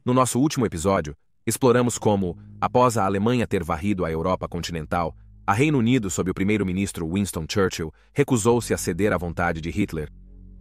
No nosso último episódio, exploramos como, após a Alemanha ter varrido a Europa continental, a Reino Unido, sob o primeiro-ministro Winston Churchill, recusou-se a ceder à vontade de Hitler.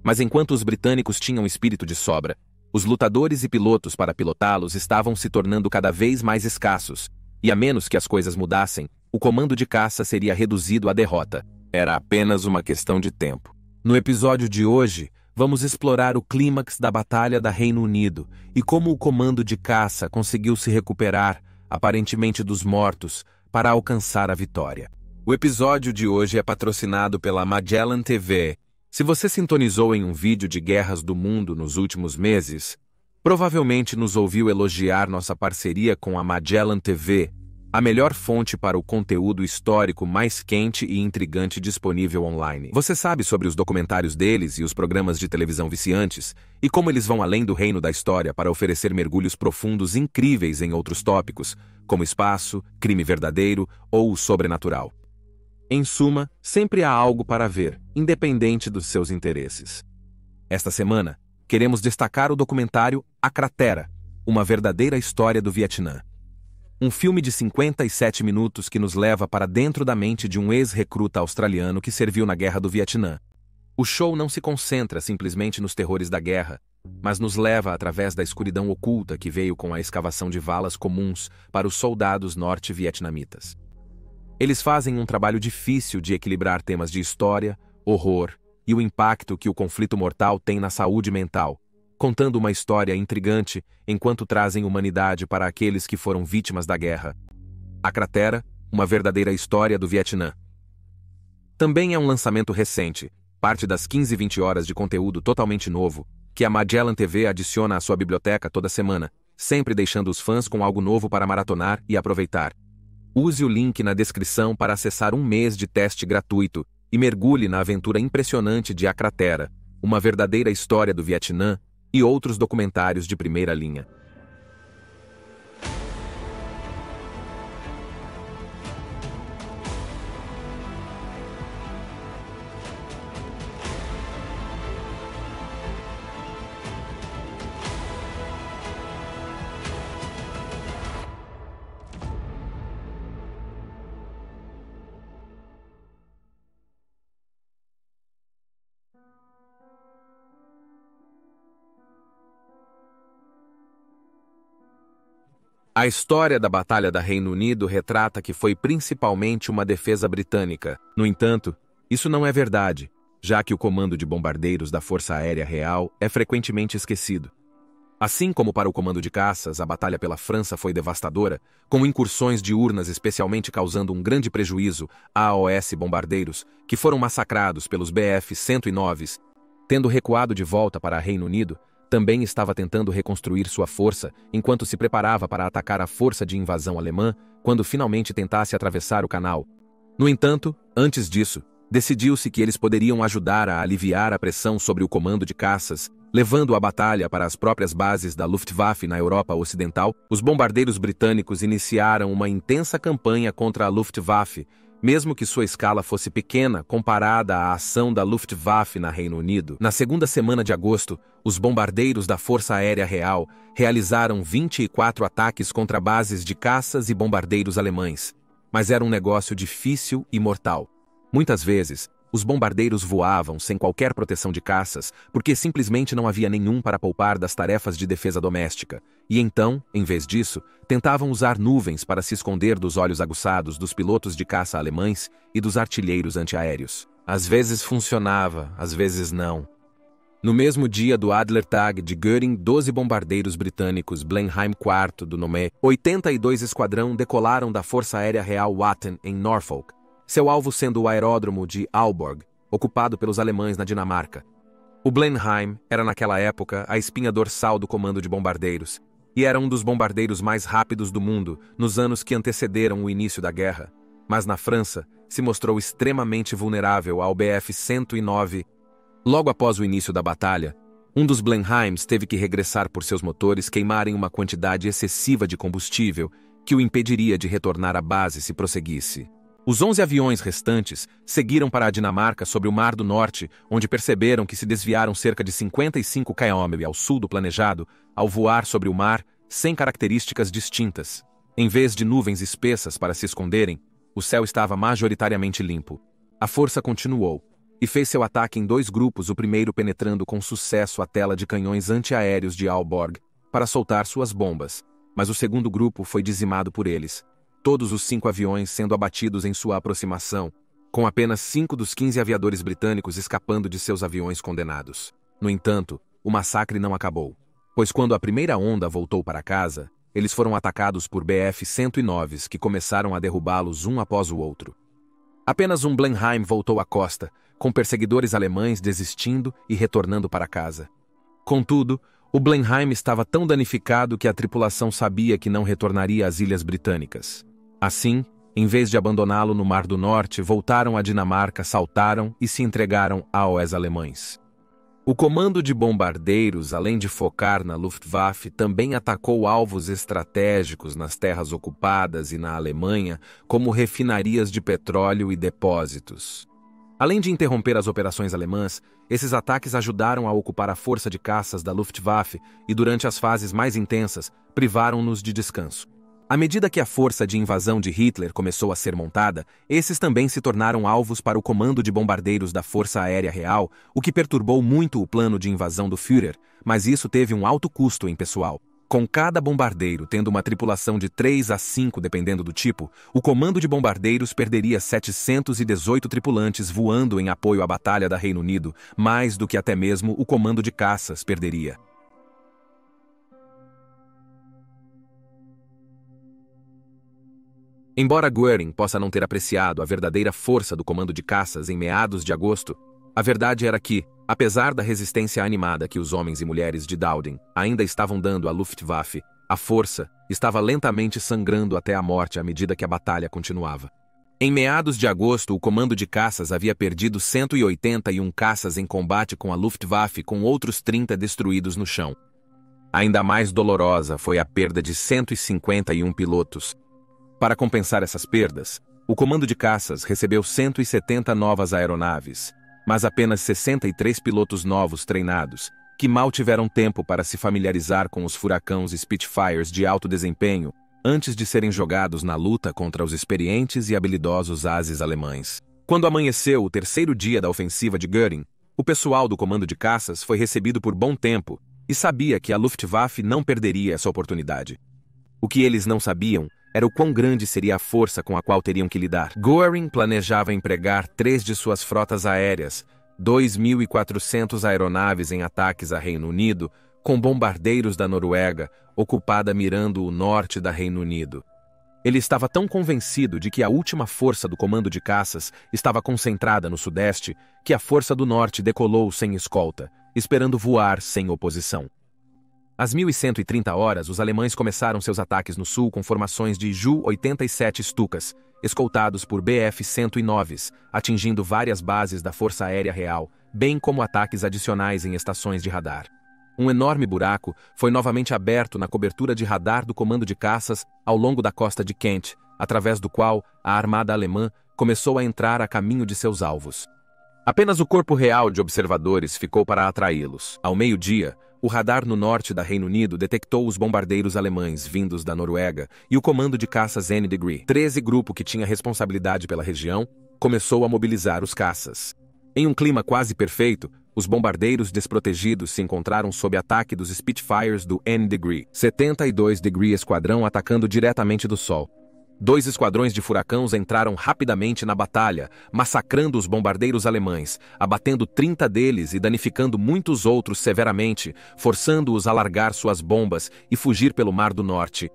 Mas enquanto os britânicos tinham espírito de sobra, os lutadores e pilotos para pilotá-los estavam se tornando cada vez mais escassos, e a menos que as coisas mudassem, o comando de caça seria reduzido à derrota. Era apenas uma questão de tempo. No episódio de hoje, vamos explorar o clímax da Batalha da Reino Unido e como o comando de caça conseguiu se recuperar, aparentemente dos mortos, para alcançar a vitória. O episódio de hoje é patrocinado pela Magellan TV. Se você sintonizou em um vídeo de guerras do mundo nos últimos meses, provavelmente nos ouviu elogiar nossa parceria com a Magellan TV, a melhor fonte para o conteúdo histórico mais quente e intrigante disponível online. Você sabe sobre os documentários deles e os programas de televisão viciantes, e como eles vão além do reino da história para oferecer mergulhos profundos incríveis em outros tópicos, como espaço, crime verdadeiro ou o sobrenatural. Em suma, sempre há algo para ver, independente dos seus interesses. Esta semana, queremos destacar o documentário A Cratera, uma verdadeira história do Vietnã. Um filme de 57 minutos que nos leva para dentro da mente de um ex-recruta australiano que serviu na Guerra do Vietnã. O show não se concentra simplesmente nos terrores da guerra, mas nos leva através da escuridão oculta que veio com a escavação de valas comuns para os soldados norte-vietnamitas. Eles fazem um trabalho difícil de equilibrar temas de história, horror e o impacto que o conflito mortal tem na saúde mental, contando uma história intrigante enquanto trazem humanidade para aqueles que foram vítimas da guerra. A Cratera, uma verdadeira história do Vietnã. Também é um lançamento recente, parte das 15-20 horas de conteúdo totalmente novo, que a Magellan TV adiciona à sua biblioteca toda semana, sempre deixando os fãs com algo novo para maratonar e aproveitar. Use o link na descrição para acessar um mês de teste gratuito e mergulhe na aventura impressionante de A Cratera, uma verdadeira história do Vietnã e outros documentários de primeira linha. A história da Batalha da Reino Unido retrata que foi principalmente uma defesa britânica. No entanto, isso não é verdade, já que o comando de bombardeiros da Força Aérea Real é frequentemente esquecido. Assim como para o comando de caças, a batalha pela França foi devastadora, com incursões diurnas especialmente causando um grande prejuízo a AOS bombardeiros, que foram massacrados pelos Bf-109s. Tendo recuado de volta para Reino Unido, também estava tentando reconstruir sua força enquanto se preparava para atacar a força de invasão alemã quando finalmente tentasse atravessar o canal. No entanto, antes disso, decidiu-se que eles poderiam ajudar a aliviar a pressão sobre o comando de caças, levando a batalha para as próprias bases da Luftwaffe na Europa Ocidental. Os bombardeiros britânicos iniciaram uma intensa campanha contra a Luftwaffe, mesmo que sua escala fosse pequena comparada à ação da Luftwaffe na Reino Unido. Na segunda semana de agosto, os bombardeiros da Força Aérea Real realizaram 24 ataques contra bases de caças e bombardeiros alemães. Mas era um negócio difícil e mortal. Muitas vezes, os bombardeiros voavam sem qualquer proteção de caças, porque simplesmente não havia nenhum para poupar das tarefas de defesa doméstica. E então, em vez disso, tentavam usar nuvens para se esconder dos olhos aguçados dos pilotos de caça alemães e dos artilheiros antiaéreos. Às vezes funcionava, às vezes não. No mesmo dia do Adlertag de Göring, 12 bombardeiros britânicos Blenheim IV do nome 82 Esquadrão decolaram da Força Aérea Real Watten, em Norfolk, seu alvo sendo o aeródromo de Aalborg, ocupado pelos alemães na Dinamarca. O Blenheim era naquela época a espinha dorsal do comando de bombardeiros, e era um dos bombardeiros mais rápidos do mundo nos anos que antecederam o início da guerra. Mas na França, se mostrou extremamente vulnerável ao Bf-109. Logo após o início da batalha, um dos Blenheims teve que regressar por seus motores queimarem uma quantidade excessiva de combustível que o impediria de retornar à base se prosseguisse. Os 11 aviões restantes seguiram para a Dinamarca sobre o Mar do Norte, onde perceberam que se desviaram cerca de 55 km ao sul do planejado. Ao voar sobre o mar, sem características distintas. Em vez de nuvens espessas para se esconderem, o céu estava majoritariamente limpo. A força continuou, e fez seu ataque em 2 grupos, o primeiro penetrando com sucesso a tela de canhões antiaéreos de Aalborg para soltar suas bombas, mas o segundo grupo foi dizimado por eles, todos os 5 aviões sendo abatidos em sua aproximação, com apenas 5 dos 15 aviadores britânicos escapando de seus aviões condenados. No entanto, o massacre não acabou, pois quando a primeira onda voltou para casa, eles foram atacados por Bf-109s que começaram a derrubá-los um após o outro. Apenas um Blenheim voltou à costa, com perseguidores alemães desistindo e retornando para casa. Contudo, o Blenheim estava tão danificado que a tripulação sabia que não retornaria às Ilhas Britânicas. Assim, em vez de abandoná-lo no Mar do Norte, voltaram à Dinamarca, saltaram e se entregaram aos alemães. O comando de bombardeiros, além de focar na Luftwaffe, também atacou alvos estratégicos nas terras ocupadas e na Alemanha, como refinarias de petróleo e depósitos. Além de interromper as operações alemãs, esses ataques ajudaram a ocupar a força de caças da Luftwaffe e, durante as fases mais intensas, privaram-nos de descanso. À medida que a força de invasão de Hitler começou a ser montada, esses também se tornaram alvos para o comando de bombardeiros da Força Aérea Real, o que perturbou muito o plano de invasão do Führer, mas isso teve um alto custo em pessoal. Com cada bombardeiro tendo uma tripulação de 3 a 5 dependendo do tipo, o comando de bombardeiros perderia 718 tripulantes voando em apoio à Batalha da Reino Unido, mais do que até mesmo o comando de caças perderia. Embora Göring possa não ter apreciado a verdadeira força do comando de caças em meados de agosto, a verdade era que, apesar da resistência animada que os homens e mulheres de Dowding ainda estavam dando à Luftwaffe, a força estava lentamente sangrando até a morte à medida que a batalha continuava. Em meados de agosto, o comando de caças havia perdido 181 caças em combate com a Luftwaffe, com outros 30 destruídos no chão. Ainda mais dolorosa foi a perda de 151 pilotos. Para compensar essas perdas, o comando de caças recebeu 170 novas aeronaves, mas apenas 63 pilotos novos treinados, que mal tiveram tempo para se familiarizar com os furacões Spitfires de alto desempenho antes de serem jogados na luta contra os experientes e habilidosos ases alemães. Quando amanheceu o 3º dia da ofensiva de Göring, o pessoal do comando de caças foi recebido por bom tempo e sabia que a Luftwaffe não perderia essa oportunidade. O que eles não sabiam era o quão grande seria a força com a qual teriam que lidar. Göring planejava empregar 3 de suas frotas aéreas, 2.400 aeronaves em ataques a Reino Unido, com bombardeiros da Noruega, ocupada mirando o norte da Reino Unido. Ele estava tão convencido de que a última força do comando de caças estava concentrada no sudeste, que a força do norte decolou sem escolta, esperando voar sem oposição. Às 1130 horas, os alemães começaram seus ataques no sul com formações de Ju-87 Stukas, escoltados por Bf-109s, atingindo várias bases da Força Aérea Real, bem como ataques adicionais em estações de radar. Um enorme buraco foi novamente aberto na cobertura de radar do comando de caças ao longo da costa de Kent, através do qual a armada alemã começou a entrar a caminho de seus alvos. Apenas o corpo real de observadores ficou para atraí-los. Ao meio-dia, o radar no norte da Reino Unido detectou os bombardeiros alemães vindos da Noruega e o comando de caças N Degree, 13 grupo que tinha responsabilidade pela região, começou a mobilizar os caças. Em um clima quase perfeito, os bombardeiros desprotegidos se encontraram sob ataque dos Spitfires do N Degree, 72 Degree Esquadrão atacando diretamente do sol. 2 esquadrões de furacões entraram rapidamente na batalha, massacrando os bombardeiros alemães, abatendo 30 deles e danificando muitos outros severamente, forçando-os a largar suas bombas e fugir pelo Mar do Norte.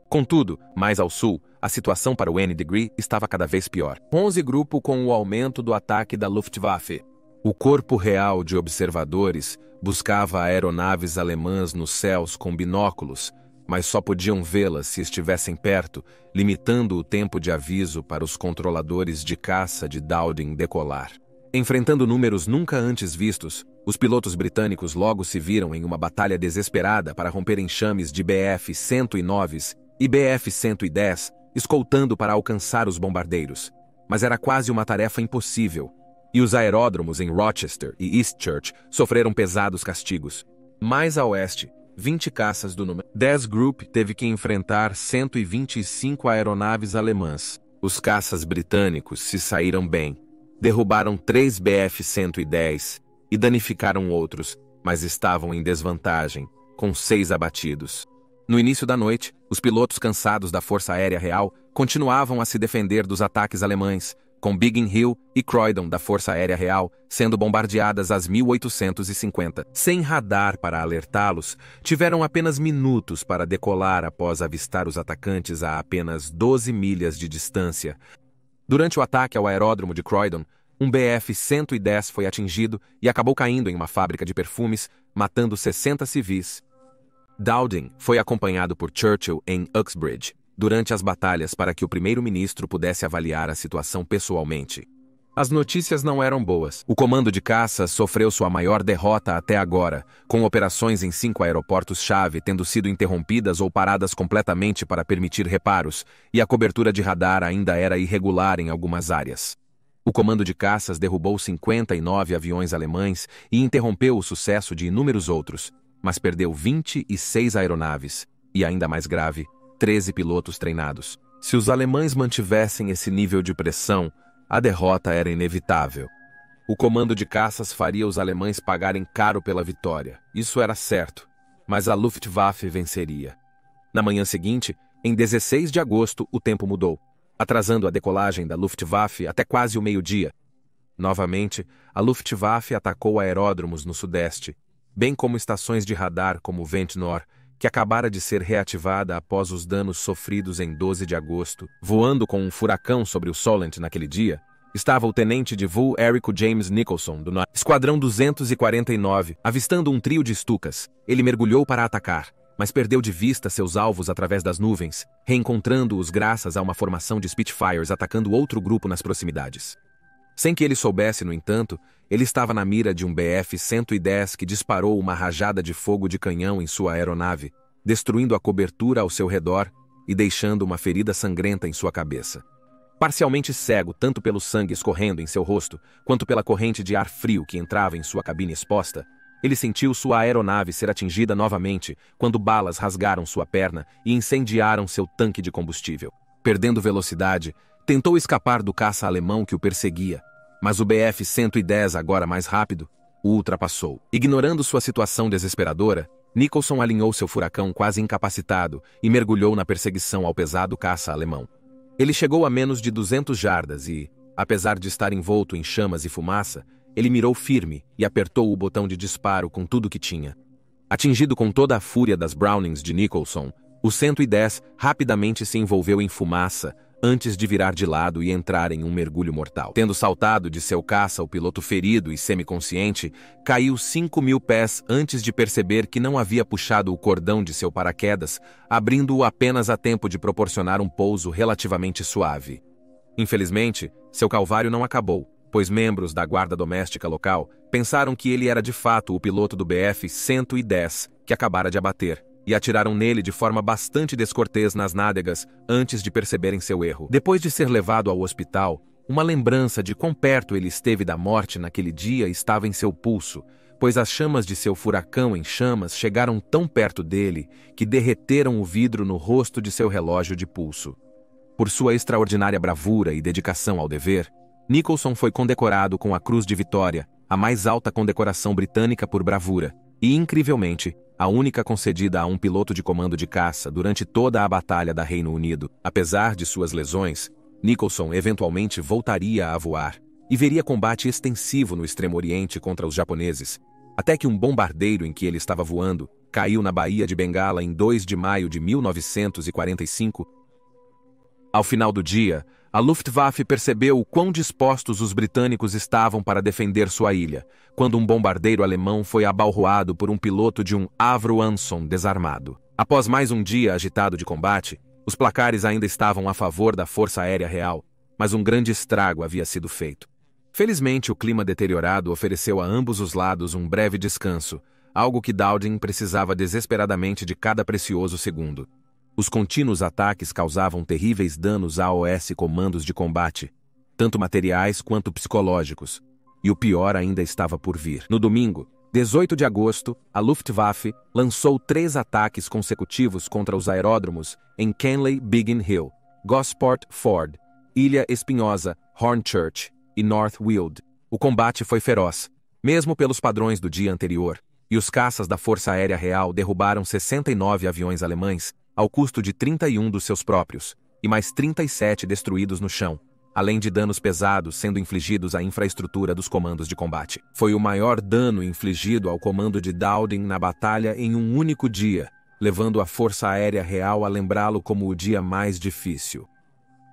Contudo, mais ao sul, a situação para o N Degree estava cada vez pior. 11 grupo com o aumento do ataque da Luftwaffe. O corpo real de observadores buscava aeronaves alemãs nos céus com binóculos, mas só podiam vê-las se estivessem perto, limitando o tempo de aviso para os controladores de caça de Dowding decolar. Enfrentando números nunca antes vistos, os pilotos britânicos logo se viram em uma batalha desesperada para romper enxames de Bf-109s e Bf-110, escoltando para alcançar os bombardeiros. Mas era quase uma tarefa impossível, e os aeródromos em Rochester e Eastchurch sofreram pesados castigos. Mais a oeste, 20 caças do número 10 Group teve que enfrentar 125 aeronaves alemãs. Os caças britânicos se saíram bem. Derrubaram 3 Bf-110 e danificaram outros, mas estavam em desvantagem, com 6 abatidos. No início da noite, os pilotos cansados da Força Aérea Real continuavam a se defender dos ataques alemães, com Biggin Hill e Croydon da Força Aérea Real sendo bombardeadas às 1850. Sem radar para alertá-los, tiveram apenas minutos para decolar após avistar os atacantes a apenas 12 milhas de distância. Durante o ataque ao aeródromo de Croydon, um Bf-110 foi atingido e acabou caindo em uma fábrica de perfumes, matando 60 civis. Dowding foi acompanhado por Churchill em Uxbridge durante as batalhas para que o primeiro-ministro pudesse avaliar a situação pessoalmente. As notícias não eram boas. O comando de caças sofreu sua maior derrota até agora, com operações em 5 aeroportos-chave tendo sido interrompidas ou paradas completamente para permitir reparos, e a cobertura de radar ainda era irregular em algumas áreas. O comando de caças derrubou 59 aviões alemães e interrompeu o sucesso de inúmeros outros, mas perdeu 26 aeronaves, e ainda mais grave, 13 pilotos treinados. Se os alemães mantivessem esse nível de pressão, a derrota era inevitável. O comando de caças faria os alemães pagarem caro pela vitória. Isso era certo, mas a Luftwaffe venceria. Na manhã seguinte, em 16 de agosto, o tempo mudou, atrasando a decolagem da Luftwaffe até quase o meio-dia. Novamente, a Luftwaffe atacou aeródromos no sudeste, bem como estações de radar como Ventnor, que acabara de ser reativada após os danos sofridos em 12 de agosto. Voando com um furacão sobre o Solent naquele dia, estava o tenente de voo Eric James Nicholson, do Esquadrão 249, avistando um trio de Stukas. Ele mergulhou para atacar, mas perdeu de vista seus alvos através das nuvens, reencontrando-os graças a uma formação de Spitfires atacando outro grupo nas proximidades. Sem que ele soubesse, no entanto, ele estava na mira de um Bf-110 que disparou uma rajada de fogo de canhão em sua aeronave, destruindo a cobertura ao seu redor e deixando uma ferida sangrenta em sua cabeça. Parcialmente cego tanto pelo sangue escorrendo em seu rosto, quanto pela corrente de ar frio que entrava em sua cabine exposta, ele sentiu sua aeronave ser atingida novamente quando balas rasgaram sua perna e incendiaram seu tanque de combustível. Perdendo velocidade, tentou escapar do caça alemão que o perseguia, mas o Bf-110, agora mais rápido, o ultrapassou. Ignorando sua situação desesperadora, Nicholson alinhou seu furacão quase incapacitado e mergulhou na perseguição ao pesado caça alemão. Ele chegou a menos de 200 jardas e, apesar de estar envolto em chamas e fumaça, ele mirou firme e apertou o botão de disparo com tudo que tinha. Atingido com toda a fúria das Brownings de Nicholson, o 110 rapidamente se envolveu em fumaça antes de virar de lado e entrar em um mergulho mortal. Tendo saltado de seu caça, o piloto ferido e semiconsciente caiu 5.000 pés antes de perceber que não havia puxado o cordão de seu paraquedas, abrindo-o apenas a tempo de proporcionar um pouso relativamente suave. Infelizmente, seu calvário não acabou, pois membros da guarda doméstica local pensaram que ele era de fato o piloto do Bf-110 que acabara de abater, e atiraram nele de forma bastante descortês nas nádegas antes de perceberem seu erro. Depois de ser levado ao hospital, uma lembrança de quão perto ele esteve da morte naquele dia estava em seu pulso, pois as chamas de seu furacão em chamas chegaram tão perto dele que derreteram o vidro no rosto de seu relógio de pulso. Por sua extraordinária bravura e dedicação ao dever, Nicholson foi condecorado com a Cruz de Vitória, a mais alta condecoração britânica por bravura, e, incrivelmente, a única concedida a um piloto de comando de caça durante toda a Batalha da Reino Unido. Apesar de suas lesões, Nicholson eventualmente voltaria a voar e veria combate extensivo no Extremo Oriente contra os japoneses, até que um bombardeiro em que ele estava voando caiu na Baía de Bengala em 2 de maio de 1945. Ao final do dia, a Luftwaffe percebeu o quão dispostos os britânicos estavam para defender sua ilha, quando um bombardeiro alemão foi abalroado por um piloto de um Avro Anson desarmado. Após mais um dia agitado de combate, os placares ainda estavam a favor da Força Aérea Real, mas um grande estrago havia sido feito. Felizmente, o clima deteriorado ofereceu a ambos os lados um breve descanso, algo que Dowding precisava desesperadamente de cada precioso segundo. Os contínuos ataques causavam terríveis danos a AOS comandos de combate, tanto materiais quanto psicológicos, e o pior ainda estava por vir. No domingo, 18 de agosto, a Luftwaffe lançou 3 ataques consecutivos contra os aeródromos em Kenley Biggin Hill, Gosport Ford, Ilha Espinhosa, Hornchurch e North Weald. O combate foi feroz, mesmo pelos padrões do dia anterior, e os caças da Força Aérea Real derrubaram 69 aviões alemães, ao custo de 31 dos seus próprios, e mais 37 destruídos no chão, além de danos pesados sendo infligidos à infraestrutura dos comandos de combate. Foi o maior dano infligido ao comando de Dowding na batalha em um único dia, levando a Força Aérea Real a lembrá-lo como o dia mais difícil.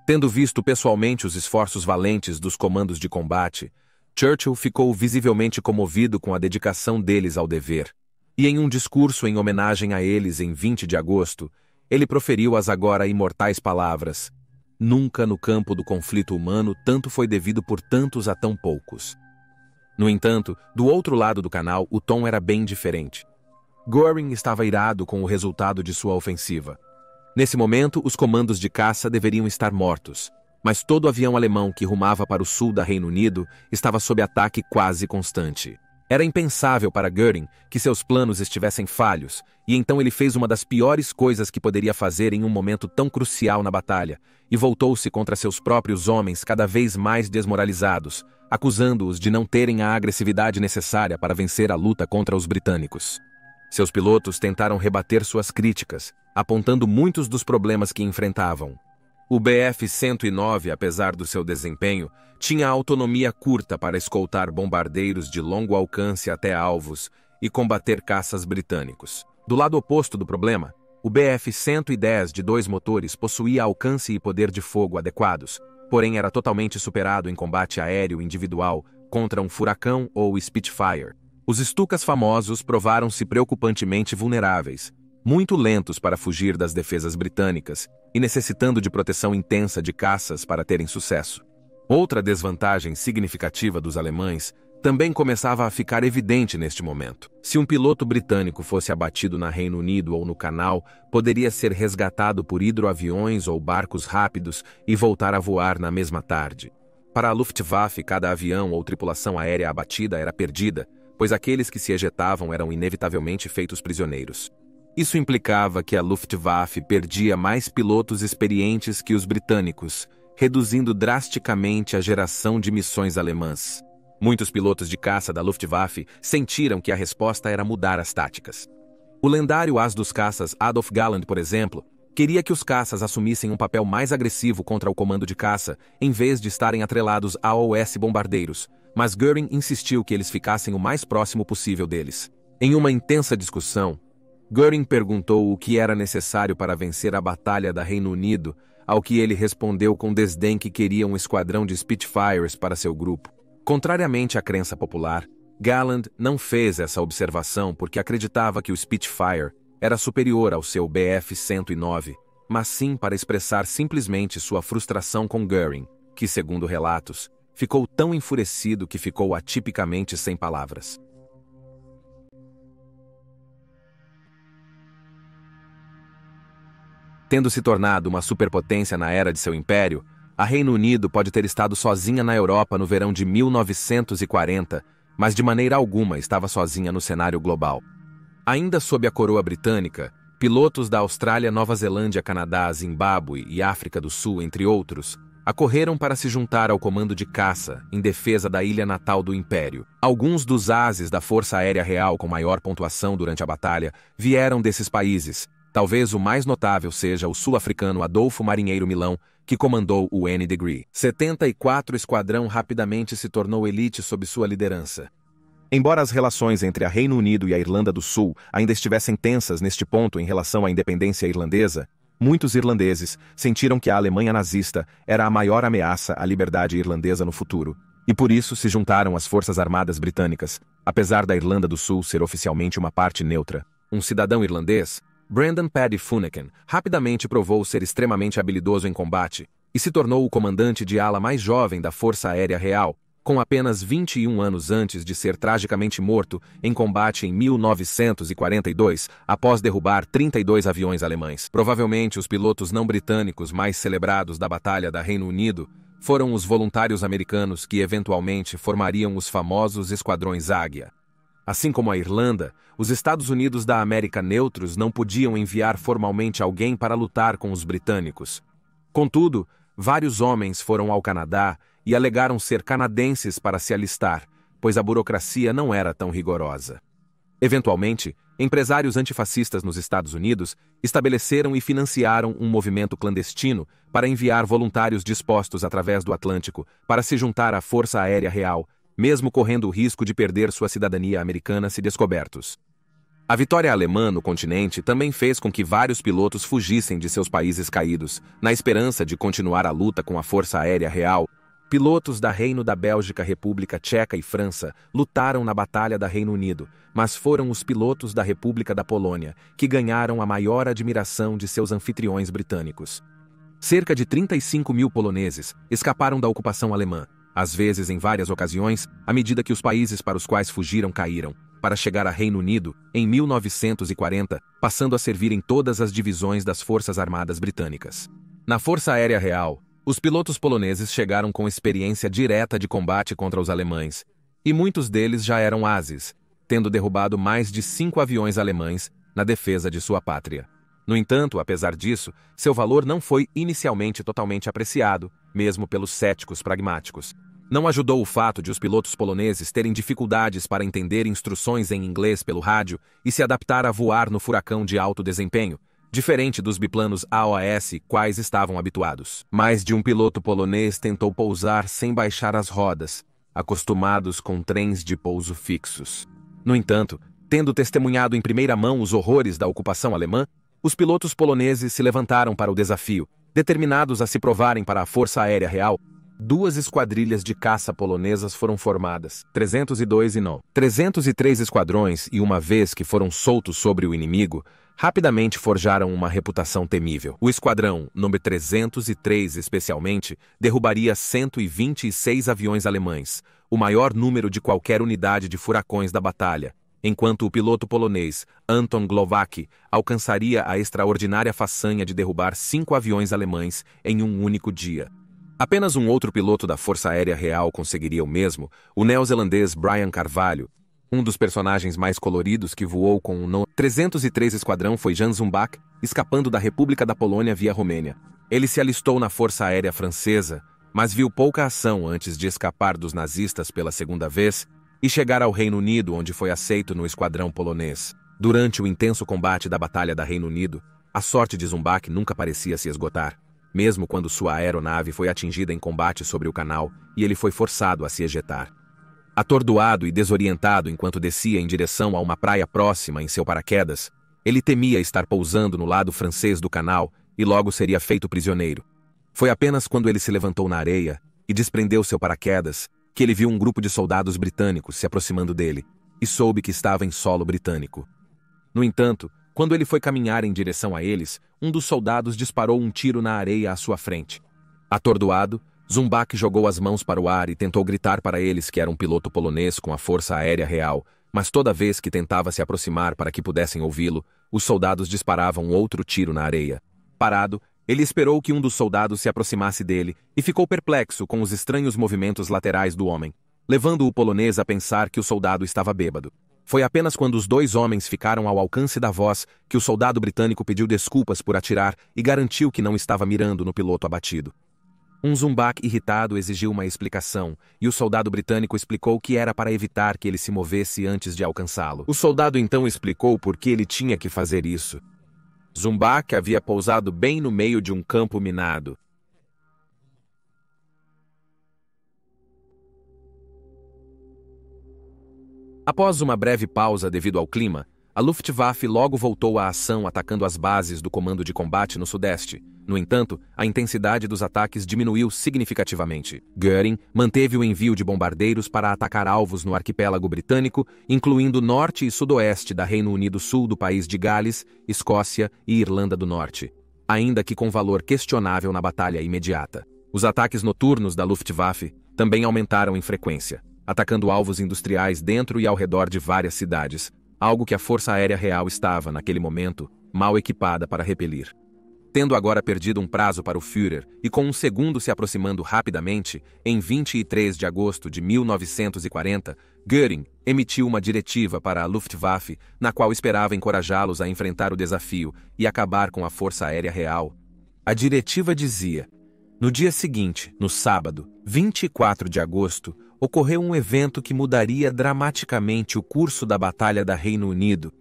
Tendo visto pessoalmente os esforços valentes dos comandos de combate, Churchill ficou visivelmente comovido com a dedicação deles ao dever, e em um discurso em homenagem a eles em 20 de agosto, ele proferiu as agora imortais palavras: "Nunca no campo do conflito humano tanto foi devido por tantos a tão poucos." No entanto, do outro lado do canal, o tom era bem diferente. Göring estava irado com o resultado de sua ofensiva. Nesse momento, os comandos de caça deveriam estar mortos, mas todo avião alemão que rumava para o sul da Reino Unido estava sob ataque quase constante. Era impensável para Göring que seus planos estivessem falhos, e então ele fez uma das piores coisas que poderia fazer em um momento tão crucial na batalha, e voltou-se contra seus próprios homens cada vez mais desmoralizados, acusando-os de não terem a agressividade necessária para vencer a luta contra os britânicos. Seus pilotos tentaram rebater suas críticas, apontando muitos dos problemas que enfrentavam. O Bf-109, apesar do seu desempenho, tinha autonomia curta para escoltar bombardeiros de longo alcance até alvos e combater caças britânicos. Do lado oposto do problema, o Bf-110 de 2 motores possuía alcance e poder de fogo adequados, porém era totalmente superado em combate aéreo individual contra um Furacão ou Spitfire. Os Stukas famosos provaram-se preocupantemente vulneráveis, muito lentos para fugir das defesas britânicas e necessitando de proteção intensa de caças para terem sucesso. Outra desvantagem significativa dos alemães também começava a ficar evidente neste momento. Se um piloto britânico fosse abatido na Reino Unido ou no Canal, poderia ser resgatado por hidroaviões ou barcos rápidos e voltar a voar na mesma tarde. Para a Luftwaffe, cada avião ou tripulação aérea abatida era perdida, pois aqueles que se ejetavam eram inevitavelmente feitos prisioneiros. Isso implicava que a Luftwaffe perdia mais pilotos experientes que os britânicos, reduzindo drasticamente a geração de missões alemãs. Muitos pilotos de caça da Luftwaffe sentiram que a resposta era mudar as táticas. O lendário as dos caças Adolf Galland, por exemplo, queria que os caças assumissem um papel mais agressivo contra o comando de caça, em vez de estarem atrelados a OS bombardeiros, mas Göring insistiu que eles ficassem o mais próximo possível deles. Em uma intensa discussão, Göring perguntou o que era necessário para vencer a Batalha da Reino Unido, ao que ele respondeu com desdém que queria um esquadrão de Spitfires para seu grupo. Contrariamente à crença popular, Galland não fez essa observação porque acreditava que o Spitfire era superior ao seu Bf-109, mas sim para expressar simplesmente sua frustração com Göring, que, segundo relatos, ficou tão enfurecido que ficou atipicamente sem palavras. Tendo se tornado uma superpotência na era de seu império, a Reino Unido pode ter estado sozinha na Europa no verão de 1940, mas de maneira alguma estava sozinha no cenário global. Ainda sob a coroa britânica, pilotos da Austrália, Nova Zelândia, Canadá, Zimbábue e África do Sul, entre outros, acorreram para se juntar ao comando de caça em defesa da ilha natal do Império. Alguns dos ases da Força Aérea Real com maior pontuação durante a batalha vieram desses países. Talvez o mais notável seja o sul-africano Adolfo Marinheiro Milão, que comandou o N Degree. 74 Esquadrão rapidamente se tornou elite sob sua liderança. Embora as relações entre a Reino Unido e a Irlanda do Sul ainda estivessem tensas neste ponto em relação à independência irlandesa, muitos irlandeses sentiram que a Alemanha nazista era a maior ameaça à liberdade irlandesa no futuro, e por isso se juntaram às Forças Armadas Britânicas, apesar da Irlanda do Sul ser oficialmente uma parte neutra. Um cidadão irlandês, Brendan Paddy Funeken, rapidamente provou ser extremamente habilidoso em combate e se tornou o comandante de ala mais jovem da Força Aérea Real, com apenas 21 anos antes de ser tragicamente morto em combate em 1942, após derrubar 32 aviões alemães. Provavelmente os pilotos não britânicos mais celebrados da Batalha da Reino Unido foram os voluntários americanos que eventualmente formariam os famosos Esquadrões Águia. Assim como a Irlanda, os Estados Unidos da América neutros não podiam enviar formalmente alguém para lutar com os britânicos. Contudo, vários homens foram ao Canadá e alegaram ser canadenses para se alistar, pois a burocracia não era tão rigorosa. Eventualmente, empresários antifascistas nos Estados Unidos estabeleceram e financiaram um movimento clandestino para enviar voluntários dispostos através do Atlântico para se juntar à Força Aérea Real, mesmo correndo o risco de perder sua cidadania americana se descobertos. A vitória alemã no continente também fez com que vários pilotos fugissem de seus países caídos, na esperança de continuar a luta com a Força Aérea Real. Pilotos da Reino da Bélgica, República Tcheca e França lutaram na Batalha da Reino Unido, mas foram os pilotos da República da Polônia que ganharam a maior admiração de seus anfitriões britânicos. Cerca de 35 mil poloneses escaparam da ocupação alemã, às vezes em várias ocasiões, à medida que os países para os quais fugiram caíram, para chegar a Reino Unido em 1940, passando a servir em todas as divisões das Forças Armadas Britânicas. Na Força Aérea Real, os pilotos poloneses chegaram com experiência direta de combate contra os alemães, e muitos deles já eram ases, tendo derrubado mais de 5 aviões alemães na defesa de sua pátria. No entanto, apesar disso, seu valor não foi inicialmente totalmente apreciado, mesmo pelos céticos pragmáticos. Não ajudou o fato de os pilotos poloneses terem dificuldades para entender instruções em inglês pelo rádio e se adaptar a voar no furacão de alto desempenho, diferente dos biplanos AOS quais estavam habituados. Mais de um piloto polonês tentou pousar sem baixar as rodas, acostumados com trens de pouso fixos. No entanto, tendo testemunhado em primeira mão os horrores da ocupação alemã, os pilotos poloneses se levantaram para o desafio, determinados a se provarem para a Força Aérea Real. 2 esquadrilhas de caça polonesas foram formadas, 302 e não. 303 esquadrões, e uma vez que foram soltos sobre o inimigo, rapidamente forjaram uma reputação temível. O esquadrão, número 303 especialmente, derrubaria 126 aviões alemães, o maior número de qualquer unidade de furacões da batalha, enquanto o piloto polonês Anton Glowacki alcançaria a extraordinária façanha de derrubar 5 aviões alemães em um único dia. Apenas um outro piloto da Força Aérea Real conseguiria o mesmo, o neozelandês Brian Carvalho. Um dos personagens mais coloridos que voou com o No. 303 Esquadrão foi Jan Zumbach, escapando da República da Polônia via Romênia. Ele se alistou na Força Aérea Francesa, mas viu pouca ação antes de escapar dos nazistas pela segunda vez e chegar ao Reino Unido, onde foi aceito no esquadrão polonês. Durante o intenso combate da Batalha da Reino Unido, a sorte de Zumbach nunca parecia se esgotar, mesmo quando sua aeronave foi atingida em combate sobre o canal e ele foi forçado a se ejetar. Atordoado e desorientado enquanto descia em direção a uma praia próxima em seu paraquedas, ele temia estar pousando no lado francês do canal e logo seria feito prisioneiro. Foi apenas quando ele se levantou na areia e desprendeu seu paraquedas que ele viu um grupo de soldados britânicos se aproximando dele e soube que estava em solo britânico. No entanto, quando ele foi caminhar em direção a eles, um dos soldados disparou um tiro na areia à sua frente. Atordoado, Zumbach jogou as mãos para o ar e tentou gritar para eles que era um piloto polonês com a Força Aérea Real, mas toda vez que tentava se aproximar para que pudessem ouvi-lo, os soldados disparavam outro tiro na areia. Parado, ele esperou que um dos soldados se aproximasse dele e ficou perplexo com os estranhos movimentos laterais do homem, levando o polonês a pensar que o soldado estava bêbado. Foi apenas quando os 2 homens ficaram ao alcance da voz que o soldado britânico pediu desculpas por atirar e garantiu que não estava mirando no piloto abatido. Um Zumbach irritado exigiu uma explicação, e o soldado britânico explicou que era para evitar que ele se movesse antes de alcançá-lo. O soldado então explicou por que ele tinha que fazer isso. Zumbach havia pousado bem no meio de um campo minado. Após uma breve pausa devido ao clima, a Luftwaffe logo voltou à ação atacando as bases do Comando de Combate no Sudeste. No entanto, a intensidade dos ataques diminuiu significativamente. Göring manteve o envio de bombardeiros para atacar alvos no arquipélago britânico, incluindo norte e sudoeste da Reino Unido Sul do país de Gales, Escócia e Irlanda do Norte, ainda que com valor questionável na batalha imediata. Os ataques noturnos da Luftwaffe também aumentaram em frequência, atacando alvos industriais dentro e ao redor de várias cidades, algo que a Força Aérea Real estava, naquele momento, mal equipada para repelir. Tendo agora perdido um prazo para o Führer e com um segundo se aproximando rapidamente, em 23 de agosto de 1940, Göring emitiu uma diretiva para a Luftwaffe, na qual esperava encorajá-los a enfrentar o desafio e acabar com a Força Aérea Real. A diretiva dizia: no dia seguinte, no sábado, 24 de agosto, ocorreu um evento que mudaria dramaticamente o curso da Batalha da Reino Unido.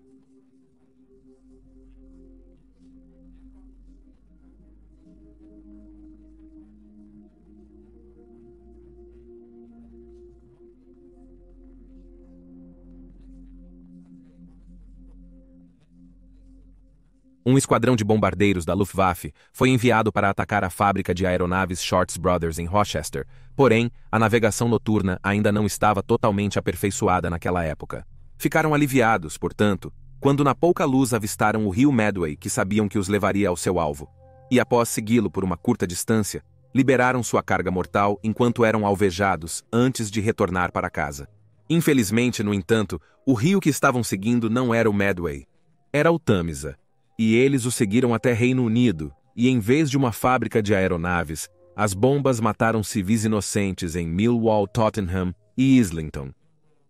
Um esquadrão de bombardeiros da Luftwaffe foi enviado para atacar a fábrica de aeronaves Shorts Brothers em Rochester, porém, a navegação noturna ainda não estava totalmente aperfeiçoada naquela época. Ficaram aliviados, portanto, quando na pouca luz avistaram o rio Medway que sabiam que os levaria ao seu alvo. E após segui-lo por uma curta distância, liberaram sua carga mortal enquanto eram alvejados antes de retornar para casa. Infelizmente, no entanto, o rio que estavam seguindo não era o Medway, era o Tâmisa. E eles o seguiram até Reino Unido, e em vez de uma fábrica de aeronaves, as bombas mataram civis inocentes em Millwall, Tottenham e Islington.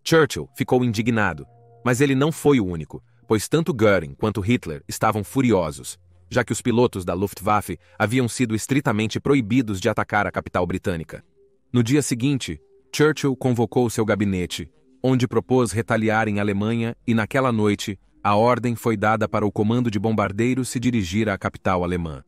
Churchill ficou indignado, mas ele não foi o único, pois tanto Göring quanto Hitler estavam furiosos, já que os pilotos da Luftwaffe haviam sido estritamente proibidos de atacar a capital britânica. No dia seguinte, Churchill convocou seu gabinete, onde propôs retaliar em Alemanha e naquela noite, a ordem foi dada para o comando de bombardeiros se dirigir à capital alemã.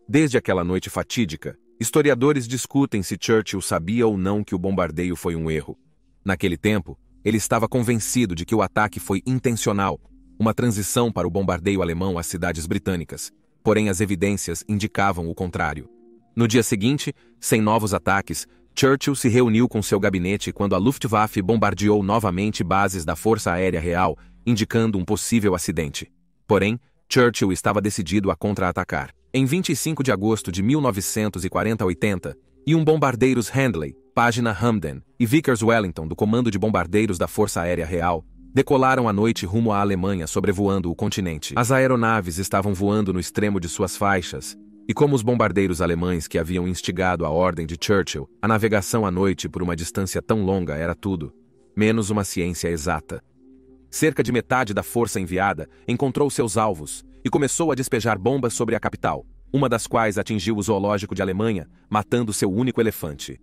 Desde aquela noite fatídica, historiadores discutem se Churchill sabia ou não que o bombardeio foi um erro. Naquele tempo, ele estava convencido de que o ataque foi intencional, uma transição para o bombardeio alemão às cidades britânicas, porém as evidências indicavam o contrário. No dia seguinte, sem novos ataques, Churchill se reuniu com seu gabinete quando a Luftwaffe bombardeou novamente bases da Força Aérea Real, indicando um possível acidente. Porém, Churchill estava decidido a contra-atacar. Em 25 de agosto de 1940-80, um bombardeiros Handley, Página Hamden e Vickers Wellington do Comando de Bombardeiros da Força Aérea Real decolaram à noite rumo à Alemanha sobrevoando o continente. As aeronaves estavam voando no extremo de suas faixas, e como os bombardeiros alemães que haviam instigado a ordem de Churchill, a navegação à noite por uma distância tão longa era tudo, menos uma ciência exata. Cerca de metade da força enviada encontrou seus alvos e começou a despejar bombas sobre a capital, uma das quais atingiu o zoológico de Alemanha, matando seu único elefante.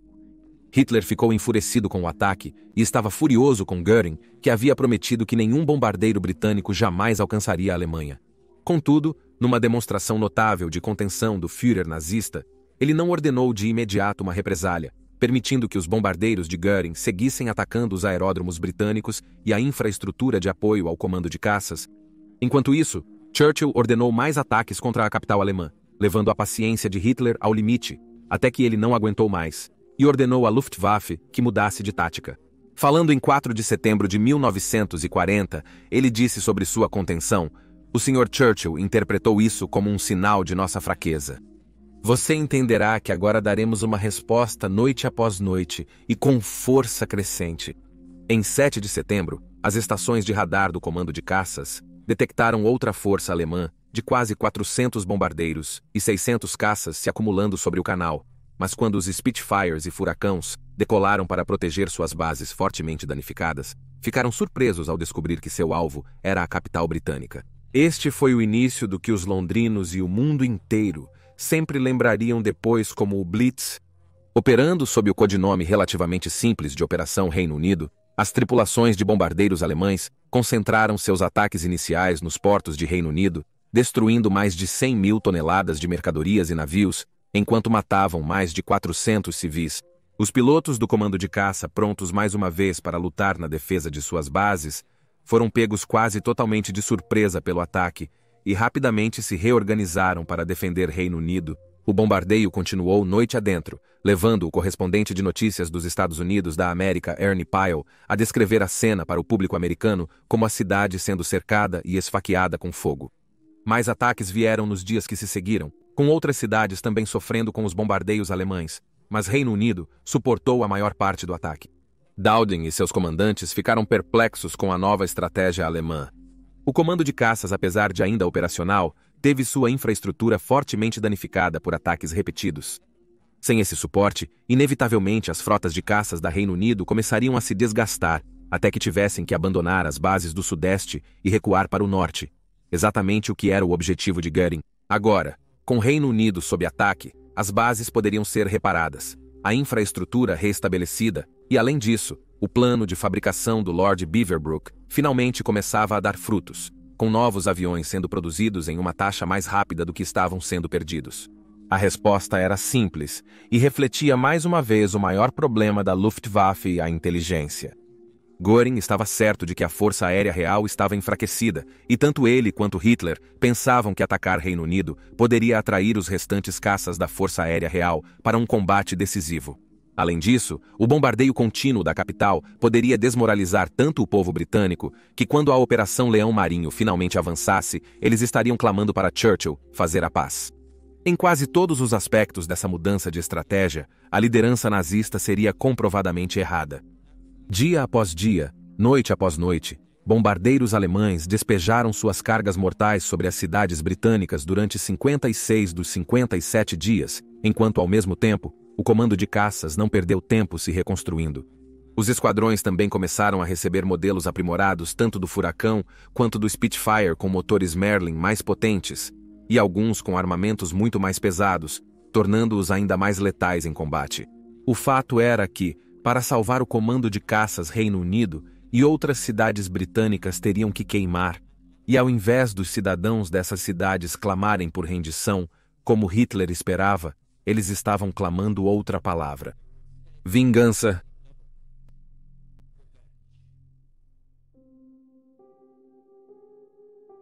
Hitler ficou enfurecido com o ataque e estava furioso com Göring, que havia prometido que nenhum bombardeiro britânico jamais alcançaria a Alemanha. Contudo, numa demonstração notável de contenção do Führer nazista, ele não ordenou de imediato uma represália, permitindo que os bombardeiros de Göring seguissem atacando os aeródromos britânicos e a infraestrutura de apoio ao comando de caças. Enquanto isso, Churchill ordenou mais ataques contra a capital alemã, levando a paciência de Hitler ao limite, até que ele não aguentou mais, e ordenou à Luftwaffe que mudasse de tática. Falando em 4 de setembro de 1940, ele disse sobre sua contenção: "O Sr. Churchill interpretou isso como um sinal de nossa fraqueza. Você entenderá que agora daremos uma resposta noite após noite e com força crescente." Em 7 de setembro, as estações de radar do comando de caças detectaram outra força alemã de quase 400 bombardeiros e 600 caças se acumulando sobre o canal, mas quando os Spitfires e Furacões decolaram para proteger suas bases fortemente danificadas, ficaram surpresos ao descobrir que seu alvo era a capital britânica. Este foi o início do que os londrinos e o mundo inteiro sempre lembrariam depois como o Blitz. Operando sob o codinome relativamente simples de Operação Reino Unido, as tripulações de bombardeiros alemães concentraram seus ataques iniciais nos portos de Reino Unido, destruindo mais de 100 mil toneladas de mercadorias e navios, enquanto matavam mais de 400 civis. Os pilotos do comando de caça, prontos mais uma vez para lutar na defesa de suas bases, foram pegos quase totalmente de surpresa pelo ataque e rapidamente se reorganizaram para defender Reino Unido. O bombardeio continuou noite adentro, levando o correspondente de notícias dos Estados Unidos da América, Ernie Pyle, a descrever a cena para o público americano como a cidade sendo cercada e esfaqueada com fogo. Mais ataques vieram nos dias que se seguiram, com outras cidades também sofrendo com os bombardeios alemães, mas Reino Unido suportou a maior parte do ataque. Dowding e seus comandantes ficaram perplexos com a nova estratégia alemã. O comando de caças, apesar de ainda operacional, teve sua infraestrutura fortemente danificada por ataques repetidos. Sem esse suporte, inevitavelmente as frotas de caças da Reino Unido começariam a se desgastar, até que tivessem que abandonar as bases do Sudeste e recuar para o Norte. Exatamente o que era o objetivo de Goering. Agora, com o Reino Unido sob ataque, as bases poderiam ser reparadas, a infraestrutura reestabelecida, e além disso, o plano de fabricação do Lord Beaverbrook finalmente começava a dar frutos, com novos aviões sendo produzidos em uma taxa mais rápida do que estavam sendo perdidos. A resposta era simples e refletia mais uma vez o maior problema da Luftwaffe, a inteligência. Göring estava certo de que a Força Aérea Real estava enfraquecida, e tanto ele quanto Hitler pensavam que atacar Reino Unido poderia atrair os restantes caças da Força Aérea Real para um combate decisivo. Além disso, o bombardeio contínuo da capital poderia desmoralizar tanto o povo britânico que, quando a Operação Leão Marinho finalmente avançasse, eles estariam clamando para Churchill fazer a paz. Em quase todos os aspectos dessa mudança de estratégia, a liderança nazista seria comprovadamente errada. Dia após dia, noite após noite, bombardeiros alemães despejaram suas cargas mortais sobre as cidades britânicas durante 56 dos 57 dias, enquanto, ao mesmo tempo, o comando de caças não perdeu tempo se reconstruindo. Os esquadrões também começaram a receber modelos aprimorados tanto do Furacão quanto do Spitfire com motores Merlin mais potentes, e alguns com armamentos muito mais pesados, tornando-os ainda mais letais em combate. O fato era que, para salvar o comando de caças Reino Unido, e outras cidades britânicas teriam que queimar, e ao invés dos cidadãos dessas cidades clamarem por rendição, como Hitler esperava, eles estavam clamando outra palavra: vingança.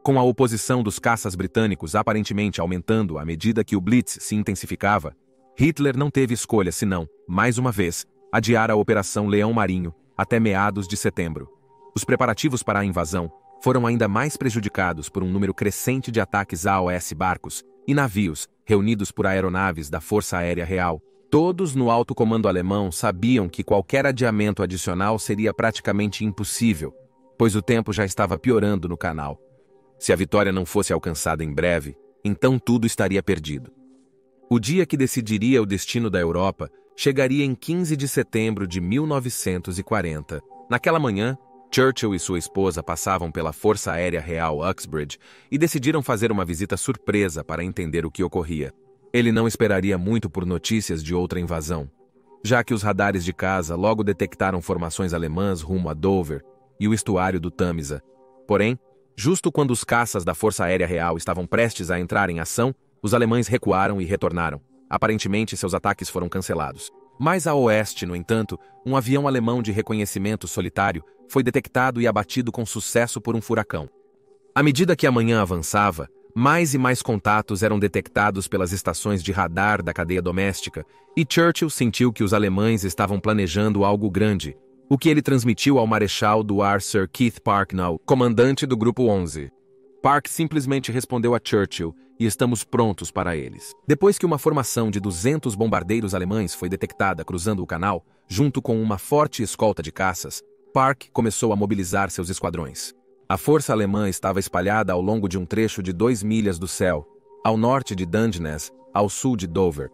Com a oposição dos caças britânicos aparentemente aumentando à medida que o Blitz se intensificava, Hitler não teve escolha senão, mais uma vez, adiar a Operação Leão Marinho até meados de setembro. Os preparativos para a invasão foram ainda mais prejudicados por um número crescente de ataques a AOS barcos e navios reunidos por aeronaves da Força Aérea Real. Todos no alto comando alemão sabiam que qualquer adiamento adicional seria praticamente impossível, pois o tempo já estava piorando no canal. Se a vitória não fosse alcançada em breve, então tudo estaria perdido. O dia que decidiria o destino da Europa chegaria em 15 de setembro de 1940. Naquela manhã, Churchill e sua esposa passavam pela Força Aérea Real Uxbridge e decidiram fazer uma visita surpresa para entender o que ocorria. Ele não esperaria muito por notícias de outra invasão, já que os radares de casa logo detectaram formações alemãs rumo a Dover e o estuário do Tâmisa. Porém, justo quando os caças da Força Aérea Real estavam prestes a entrar em ação, os alemães recuaram e retornaram. Aparentemente, seus ataques foram cancelados. Mais a oeste, no entanto, um avião alemão de reconhecimento solitário foi detectado e abatido com sucesso por um furacão. À medida que a manhã avançava, mais e mais contatos eram detectados pelas estações de radar da cadeia doméstica, e Churchill sentiu que os alemães estavam planejando algo grande, o que ele transmitiu ao marechal do ar Sir Keith Parknall, comandante do Grupo 11. Park simplesmente respondeu a Churchill: e estamos prontos para eles. Depois que uma formação de 200 bombardeiros alemães foi detectada cruzando o canal, junto com uma forte escolta de caças, Park começou a mobilizar seus esquadrões. A força alemã estava espalhada ao longo de um trecho de 2 milhas do céu, ao norte de Dungeness, ao sul de Dover.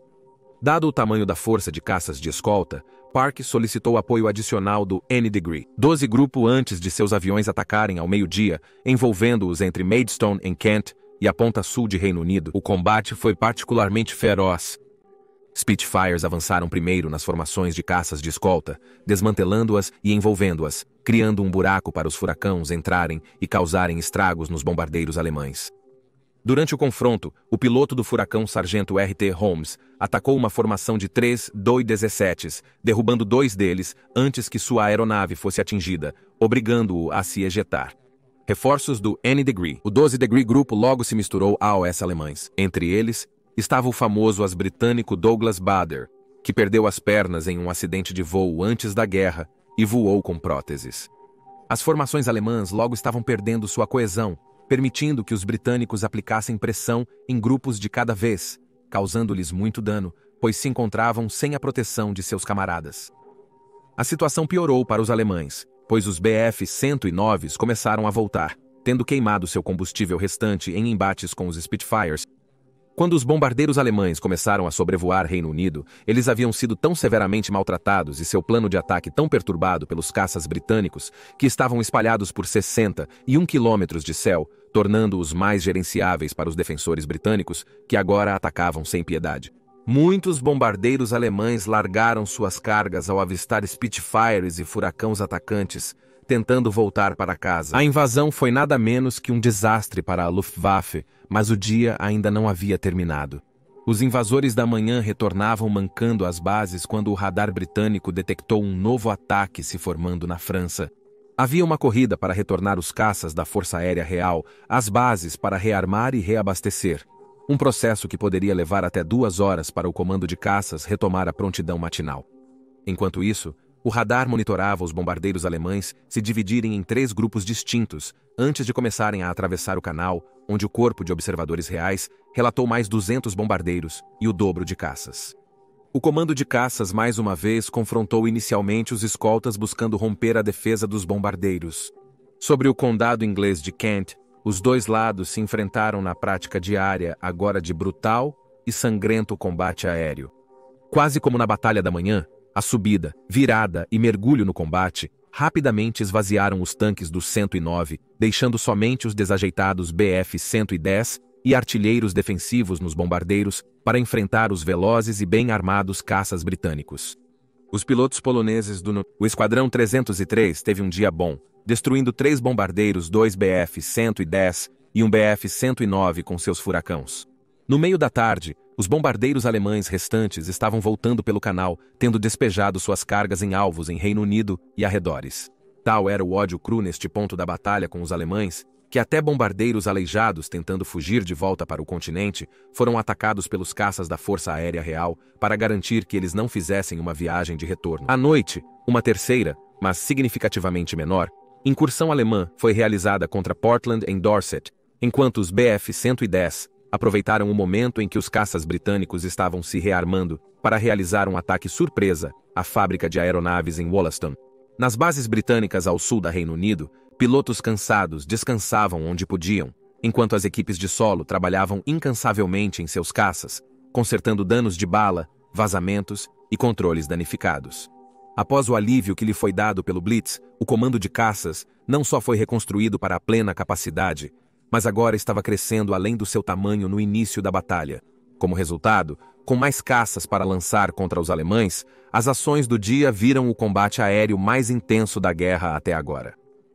Dado o tamanho da força de caças de escolta, Park solicitou apoio adicional do Any Degree, 12 grupo antes de seus aviões atacarem ao meio-dia, envolvendo-os entre Maidstone, em Kent, e a ponta sul de Reino Unido. O combate foi particularmente feroz. Spitfires avançaram primeiro nas formações de caças de escolta, desmantelando-as e envolvendo-as, criando um buraco para os furacões entrarem e causarem estragos nos bombardeiros alemães. Durante o confronto, o piloto do furacão Sargento R.T. Holmes atacou uma formação de 3 DOI-17s, derrubando 2 deles antes que sua aeronave fosse atingida, obrigando-o a se ejetar. Reforços do Any Degree. O 12 Degree Grupo logo se misturou a AOS alemães. Entre eles, estava o famoso as-britânico Douglas Bader, que perdeu as pernas em um acidente de voo antes da guerra e voou com próteses. As formações alemãs logo estavam perdendo sua coesão, permitindo que os britânicos aplicassem pressão em grupos de cada vez, causando-lhes muito dano, pois se encontravam sem a proteção de seus camaradas. A situação piorou para os alemães, pois os Bf-109s começaram a voltar. tendo queimado seu combustível restante em embates com os Spitfires. Quando os bombardeiros alemães começaram a sobrevoar Reino Unido, eles haviam sido tão severamente maltratados e seu plano de ataque tão perturbado pelos caças britânicos, que estavam espalhados por 61 quilômetros de céu, tornando-os mais gerenciáveis para os defensores britânicos, que agora atacavam sem piedade. Muitos bombardeiros alemães largaram suas cargas ao avistar Spitfires e furacões atacantes, tentando voltar para casa. A invasão foi nada menos que um desastre para a Luftwaffe, mas o dia ainda não havia terminado. Os invasores da manhã retornavam mancando às bases quando o radar britânico detectou um novo ataque se formando na França. Havia uma corrida para retornar os caças da Força Aérea Real às bases para rearmar e reabastecer. Um processo que poderia levar até 2 horas para o comando de caças retomar a prontidão matinal. Enquanto isso, o radar monitorava os bombardeiros alemães se dividirem em 3 grupos distintos antes de começarem a atravessar o canal, onde o corpo de observadores reais relatou mais 200 bombardeiros e o dobro de caças. O comando de caças mais uma vez confrontou inicialmente os escoltas buscando romper a defesa dos bombardeiros. Sobre o condado inglês de Kent, os 2 lados se enfrentaram na prática diária, agora de brutal e sangrento combate aéreo. Quase como na Batalha da Manhã, a subida, virada e mergulho no combate rapidamente esvaziaram os tanques do 109, deixando somente os desajeitados Bf-110 e artilheiros defensivos nos bombardeiros para enfrentar os velozes e bem armados caças britânicos. Os pilotos poloneses o Esquadrão 303 teve um dia bom, destruindo 3 bombardeiros, 2 Bf-110 e um Bf-109 com seus furacões. No meio da tarde, os bombardeiros alemães restantes estavam voltando pelo canal, tendo despejado suas cargas em alvos em Reino Unido e arredores. Tal era o ódio cru neste ponto da batalha com os alemães, que até bombardeiros aleijados tentando fugir de volta para o continente foram atacados pelos caças da Força Aérea Real para garantir que eles não fizessem uma viagem de retorno. À noite, uma terceira, mas significativamente menor, incursão alemã foi realizada contra Portland em Dorset, enquanto os Bf-110 aproveitaram o momento em que os caças britânicos estavam se rearmando para realizar um ataque surpresa à fábrica de aeronaves em Wollaston. Nas bases britânicas ao sul da Reino Unido, pilotos cansados descansavam onde podiam, enquanto as equipes de solo trabalhavam incansavelmente em seus caças, consertando danos de bala, vazamentos e controles danificados. Após o alívio que lhe foi dado pelo Blitz, o comando de caças não só foi reconstruído para a plena capacidade, mas agora estava crescendo além do seu tamanho no início da batalha. Como resultado, com mais caças para lançar contra os alemães, as ações do dia viram o combate aéreo mais intenso da guerra até agora.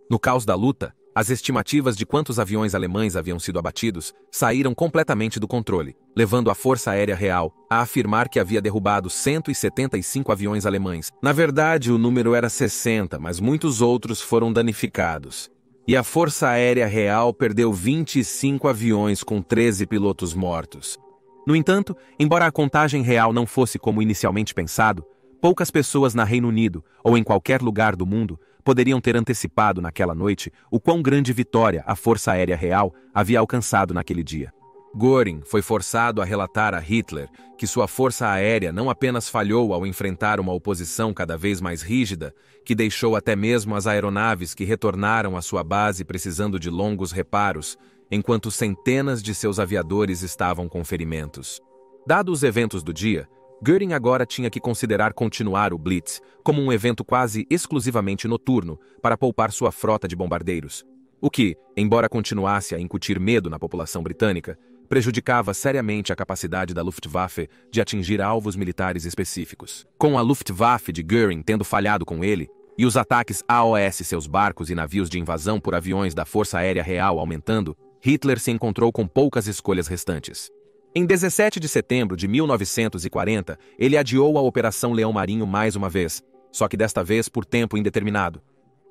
No caos da luta, as estimativas de quantos aviões alemães haviam sido abatidos saíram completamente do controle, levando a Força Aérea Real a afirmar que havia derrubado 175 aviões alemães. Na verdade, o número era 60, mas muitos outros foram danificados. E a Força Aérea Real perdeu 25 aviões com 13 pilotos mortos. No entanto, embora a contagem real não fosse como inicialmente pensado, poucas pessoas na Reino Unido ou em qualquer lugar do mundo poderiam ter antecipado naquela noite o quão grande vitória a Força Aérea Real havia alcançado naquele dia. Göring foi forçado a relatar a Hitler que sua força aérea não apenas falhou ao enfrentar uma oposição cada vez mais rígida, que deixou até mesmo as aeronaves que retornaram à sua base precisando de longos reparos, enquanto centenas de seus aviadores estavam com ferimentos. Dados os eventos do dia, Göring agora tinha que considerar continuar o Blitz como um evento quase exclusivamente noturno para poupar sua frota de bombardeiros, o que, embora continuasse a incutir medo na população britânica, prejudicava seriamente a capacidade da Luftwaffe de atingir alvos militares específicos. Com a Luftwaffe de Göring tendo falhado com ele, e os ataques AOS seus barcos e navios de invasão por aviões da Força Aérea Real aumentando, Hitler se encontrou com poucas escolhas restantes. Em 17 de setembro de 1940, ele adiou a Operação Leão Marinho mais uma vez, só que desta vez por tempo indeterminado.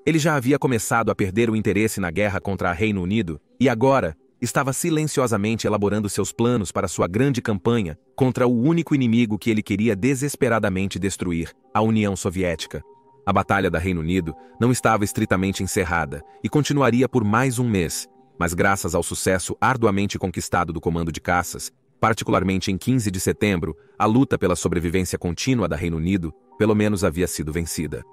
Ele já havia começado a perder o interesse na guerra contra o Reino Unido e agora estava silenciosamente elaborando seus planos para sua grande campanha contra o único inimigo que ele queria desesperadamente destruir, a União Soviética. A Batalha da Reino Unido não estava estritamente encerrada e continuaria por mais um mês, mas graças ao sucesso arduamente conquistado do comando de caças, particularmente em 15 de setembro, a luta pela sobrevivência contínua da Reino Unido, pelo menos havia sido vencida.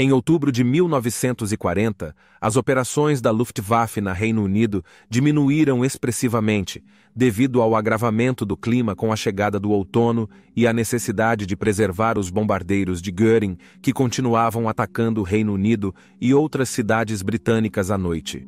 Em outubro de 1940, as operações da Luftwaffe na Reino Unido diminuíram expressivamente, devido ao agravamento do clima com a chegada do outono e à necessidade de preservar os bombardeiros de Göring, que continuavam atacando o Reino Unido e outras cidades britânicas à noite.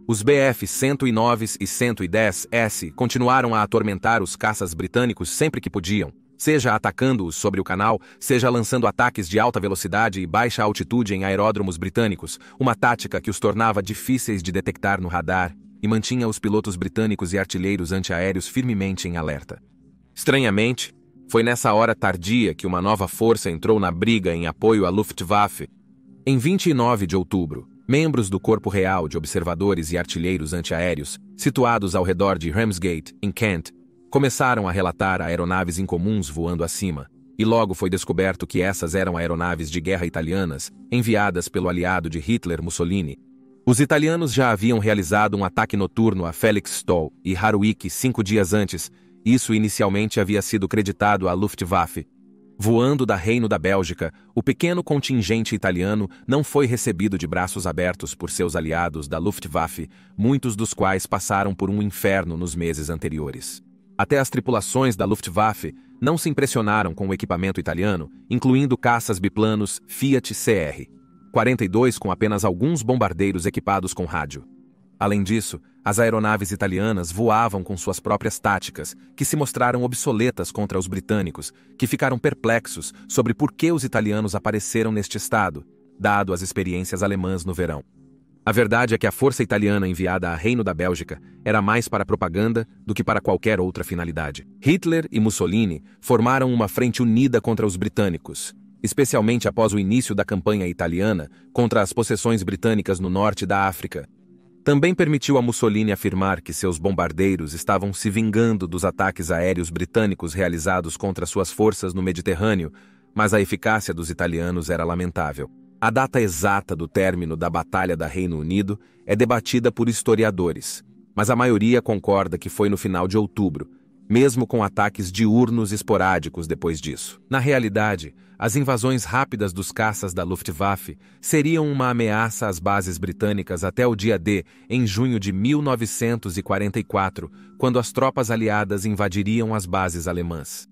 Os Bf-109 e 110S continuaram a atormentar os caças britânicos sempre que podiam, seja atacando-os sobre o canal, seja lançando ataques de alta velocidade e baixa altitude em aeródromos britânicos, uma tática que os tornava difíceis de detectar no radar e mantinha os pilotos britânicos e artilheiros antiaéreos firmemente em alerta. Estranhamente, foi nessa hora tardia que uma nova força entrou na briga em apoio à Luftwaffe. Em 29 de outubro, membros do Corpo Real de Observadores e Artilheiros Antiaéreos, situados ao redor de Ramsgate, em Kent, começaram a relatar aeronaves incomuns voando acima, e logo foi descoberto que essas eram aeronaves de guerra italianas, enviadas pelo aliado de Hitler, Mussolini. Os italianos já haviam realizado um ataque noturno a Felixstowe e Harwich 5 dias antes, e isso inicialmente havia sido creditado à Luftwaffe. Voando da Reino da Bélgica, o pequeno contingente italiano não foi recebido de braços abertos por seus aliados da Luftwaffe, muitos dos quais passaram por um inferno nos meses anteriores. Até as tripulações da Luftwaffe não se impressionaram com o equipamento italiano, incluindo caças biplanos Fiat CR-42 com apenas alguns bombardeiros equipados com rádio. Além disso, as aeronaves italianas voavam com suas próprias táticas, que se mostraram obsoletas contra os britânicos, que ficaram perplexos sobre por que os italianos apareceram neste estado, dado as experiências alemãs no verão. A verdade é que a força italiana enviada a Reino da Bélgica era mais para propaganda do que para qualquer outra finalidade. Hitler e Mussolini formaram uma frente unida contra os britânicos, especialmente após o início da campanha italiana contra as possessões britânicas no norte da África. Também permitiu a Mussolini afirmar que seus bombardeiros estavam se vingando dos ataques aéreos britânicos realizados contra suas forças no Mediterrâneo, mas a eficácia dos italianos era lamentável. A data exata do término da Batalha da Reino Unido é debatida por historiadores, mas a maioria concorda que foi no final de outubro, mesmo com ataques diurnos esporádicos depois disso. Na realidade, as invasões rápidas dos caças da Luftwaffe seriam uma ameaça às bases britânicas até o dia D, em junho de 1944, quando as tropas aliadas invadiriam as bases alemãs.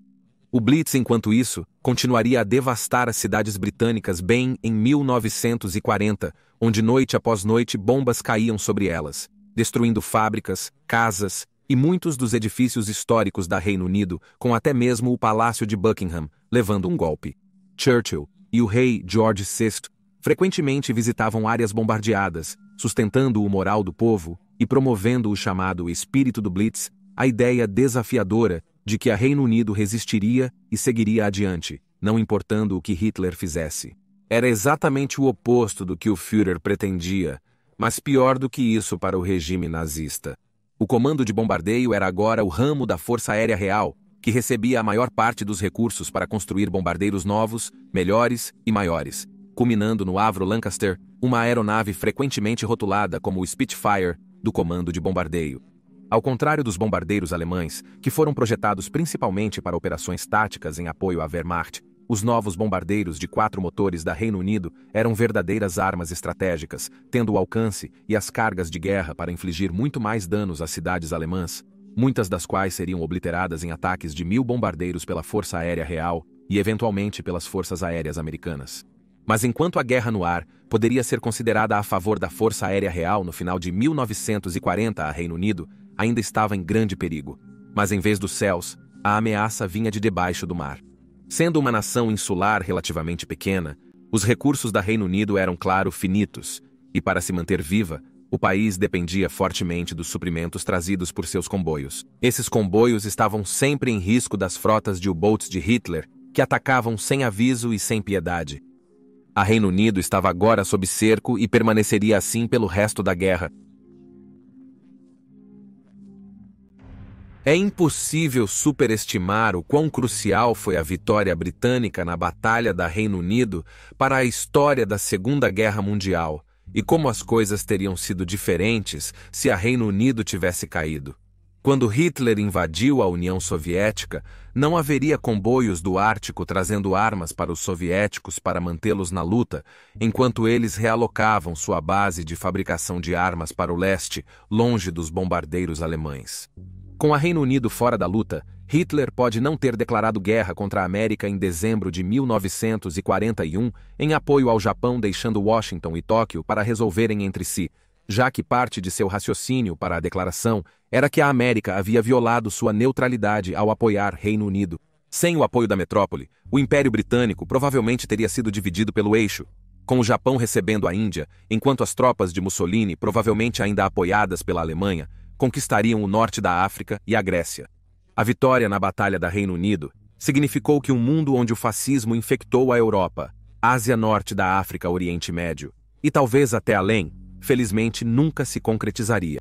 O Blitz, enquanto isso, continuaria a devastar as cidades britânicas bem em 1940, onde noite após noite bombas caíam sobre elas, destruindo fábricas, casas e muitos dos edifícios históricos da Reino Unido, com até mesmo o Palácio de Buckingham, levando um golpe. Churchill e o rei George VI frequentemente visitavam áreas bombardeadas, sustentando o moral do povo e promovendo o chamado espírito do Blitz, a ideia desafiadora de que a Reino Unido resistiria e seguiria adiante, não importando o que Hitler fizesse. Era exatamente o oposto do que o Führer pretendia, mas pior do que isso para o regime nazista. O comando de bombardeio era agora o ramo da Força Aérea Real, que recebia a maior parte dos recursos para construir bombardeiros novos, melhores e maiores, culminando no Avro Lancaster, uma aeronave frequentemente rotulada como o Spitfire do comando de bombardeio. Ao contrário dos bombardeiros alemães, que foram projetados principalmente para operações táticas em apoio à Wehrmacht, os novos bombardeiros de 4 motores da Reino Unido eram verdadeiras armas estratégicas, tendo o alcance e as cargas de guerra para infligir muito mais danos às cidades alemãs, muitas das quais seriam obliteradas em ataques de 1000 bombardeiros pela Força Aérea Real e eventualmente pelas Forças Aéreas Americanas. Mas enquanto a guerra no ar poderia ser considerada a favor da Força Aérea Real no final de 1940 a Reino Unido, ainda estava em grande perigo. Mas em vez dos céus, a ameaça vinha de debaixo do mar. Sendo uma nação insular relativamente pequena, os recursos da Reino Unido eram, claro, finitos, e para se manter viva, o país dependia fortemente dos suprimentos trazidos por seus comboios. Esses comboios estavam sempre em risco das frotas de U-boats de Hitler, que atacavam sem aviso e sem piedade. A Reino Unido estava agora sob cerco e permaneceria assim pelo resto da guerra. É impossível superestimar o quão crucial foi a vitória britânica na Batalha da Reino Unido para a história da Segunda Guerra Mundial, e como as coisas teriam sido diferentes se a Reino Unido tivesse caído. Quando Hitler invadiu a União Soviética, não haveria comboios do Ártico trazendo armas para os soviéticos para mantê-los na luta, enquanto eles realocavam sua base de fabricação de armas para o leste, longe dos bombardeiros alemães. Com o Reino Unido fora da luta, Hitler pode não ter declarado guerra contra a América em dezembro de 1941 em apoio ao Japão, deixando Washington e Tóquio para resolverem entre si, já que parte de seu raciocínio para a declaração era que a América havia violado sua neutralidade ao apoiar Reino Unido. Sem o apoio da metrópole, o Império Britânico provavelmente teria sido dividido pelo eixo, com o Japão recebendo a Índia, enquanto as tropas de Mussolini, provavelmente ainda apoiadas pela Alemanha, conquistariam o norte da África e a Grécia. A vitória na Batalha da Reino Unido significou que um mundo onde o fascismo infectou a Europa, Ásia Norte da África, Oriente Médio, e talvez até além, felizmente nunca se concretizaria.